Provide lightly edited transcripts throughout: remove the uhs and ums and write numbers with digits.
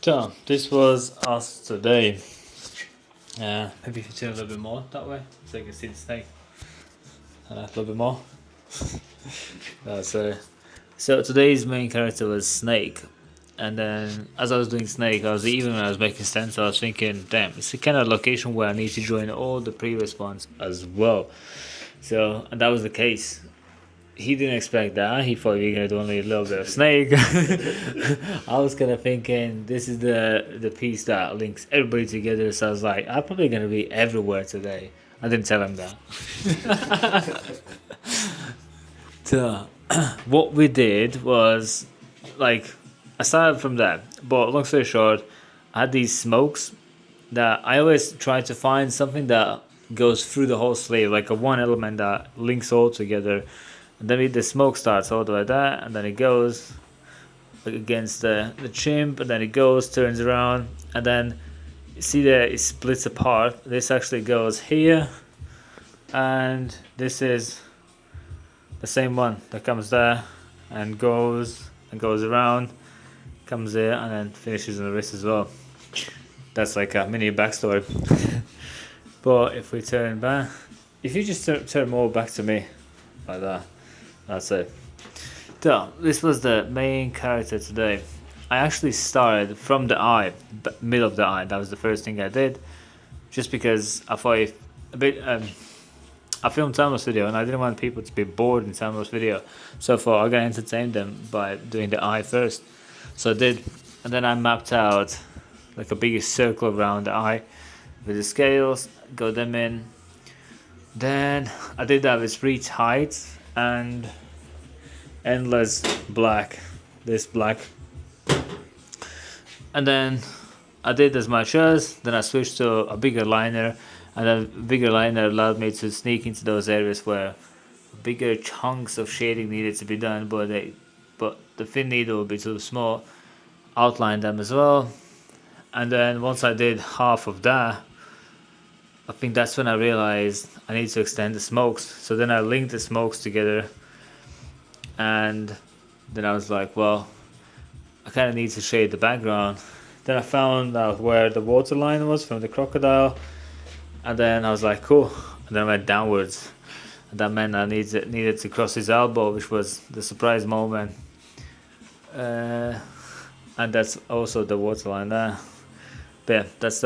So, this was us today. Maybe if you turn a little bit more that way, so you can see the snake. A little bit more. So today's main character was Snake. And then, as I was doing Snake, even when I was making sense, I was thinking, damn, it's the kind of location where I need to join all the previous ones as well. So, and that was the case. He didn't expect that. He thought we were gonna do only a little bit of Snake. I was kind of thinking this is the piece that links everybody together. So I was like, I'm probably gonna be everywhere today. I didn't tell him that. So, what we did was, like, I started from that. But long story short, I had these smokes that I always try to find something that goes through the whole sleeve, like a one element that links all together. And then the smoke starts all the way there, and then it goes against the chimp, and then it goes, turns around, and then you see that it splits apart. This actually goes here, and this is the same one that comes there and goes around, comes there, and then finishes on the wrist as well. That's like a mini backstory. But if we turn back, if you just turn more back to me, like that. That's it. So, this was the main character today. I actually started from the eye, middle of the eye. That was the first thing I did. Just because I thought I filmed Samuel's video and I didn't want people to be bored in Samuel's video. So I thought I'm going to entertain them by doing the eye first. So I did. And then I mapped out like a big circle around the eye with the scales, got them in. Then I did that with street height and endless black, this black, and then I did as much as, then I switched to a bigger liner, and then bigger liner allowed me to sneak into those areas where bigger chunks of shading needed to be done, but the thin needle would be too small. Outline them as well, and then once I did half of that, I think that's when I realized I need to extend the smokes. So then I linked the smokes together, and then I was like, well, I kind of need to shade the background. Then I found out where the waterline was from the crocodile, and then I was like, cool. And then I went downwards, and that meant I needed to cross his elbow, which was the surprise moment. And that's also the waterline there. But yeah, that's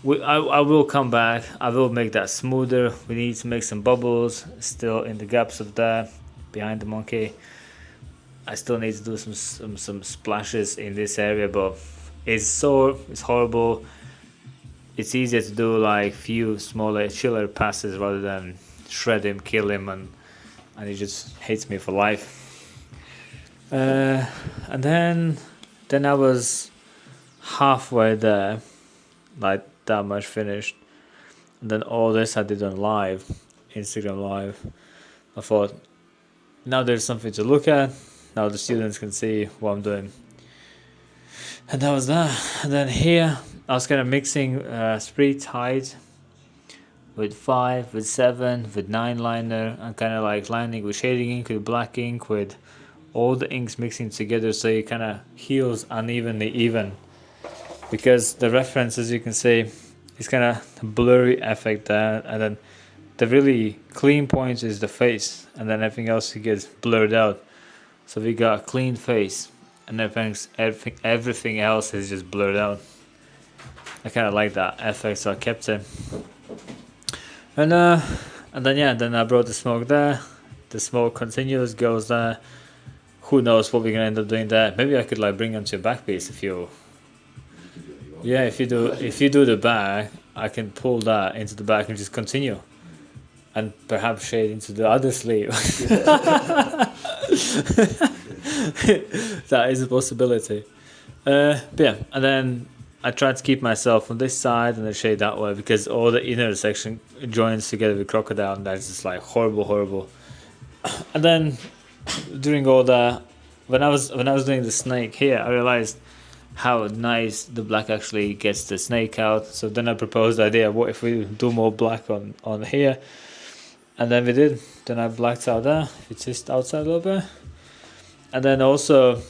I will come back. I will make that smoother. We need to make some bubbles still in the gaps of that behind the monkey. I still need to do some splashes in this area, but it's horrible. It's easier to do like few smaller chiller passes rather than shred him, kill him, and he just hates me for life. And then I was halfway there, like that much finished, and then all this I did on live, Instagram live. I thought, now there's something to look at, now the students can see what I'm doing, and that was that. And then here I was kind of mixing street height with 5, with 7, with 9 liner, and kind of like lining with shading ink, with black ink, with all the inks mixing together, so it kind of heals unevenly even. Because the reference, as you can see, is kind of blurry effect there, and then the really clean point is the face, and then everything else gets blurred out. So we got a clean face, and everything else is just blurred out. I kind of like that effect, so I kept it. And then I brought the smoke there. The smoke continues, goes there. Who knows what we're gonna end up doing there? Maybe I could like bring onto your back piece if you. Yeah, if you do the back, I can pull that into the back and just continue, and perhaps shade into the other sleeve. That is a possibility. But yeah, and then I tried to keep myself on this side and then shade that way, because all the inner section joins together with crocodile, and that's just like horrible. And then during all that, when I was doing the snake here, I realized how nice the black actually gets the snake out. So then I proposed the idea, what if we do more black on here? And then we did. Then I blacked out there. It's just outside a little bit. And then also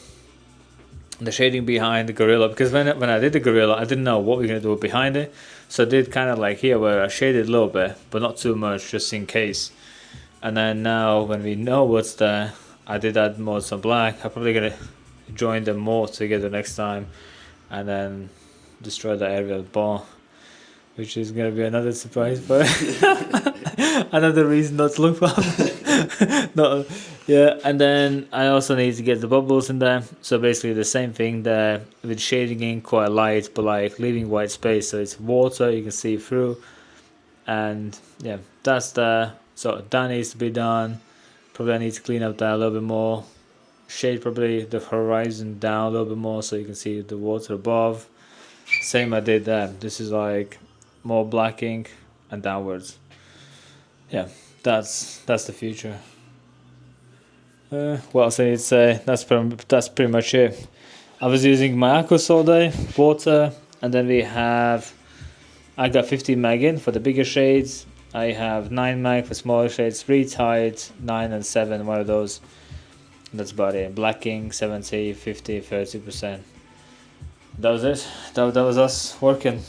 the shading behind the gorilla, because when I did the gorilla, I didn't know what we were gonna do behind it, so I did kind of like here where I shaded a little bit, but not too much, just in case. And then now when we know what's there, I did add more some black. I'm probably gonna join them more together next time, and then destroy the aerial bar, which is gonna be another surprise, but another reason not to look for. No, yeah, and then I also need to get the bubbles in there. So basically the same thing there with shading in quite light, but like leaving white space so it's water you can see through. And yeah, that's there. So that needs to be done. Probably I need to clean up that a little bit more. Shade probably the horizon down a little bit more so you can see the water above. Same I did there. This is like more black ink and downwards. Yeah, that's the future. What else I need to say? That's pretty much it. I was using my aquas all day, water, and then I got 50 mag in for the bigger shades. I have 9 mag for smaller shades, 3 tight, 9 and 7, one of those. That's about it. Black ink, 70, 50, 30%. That was it. That was us working.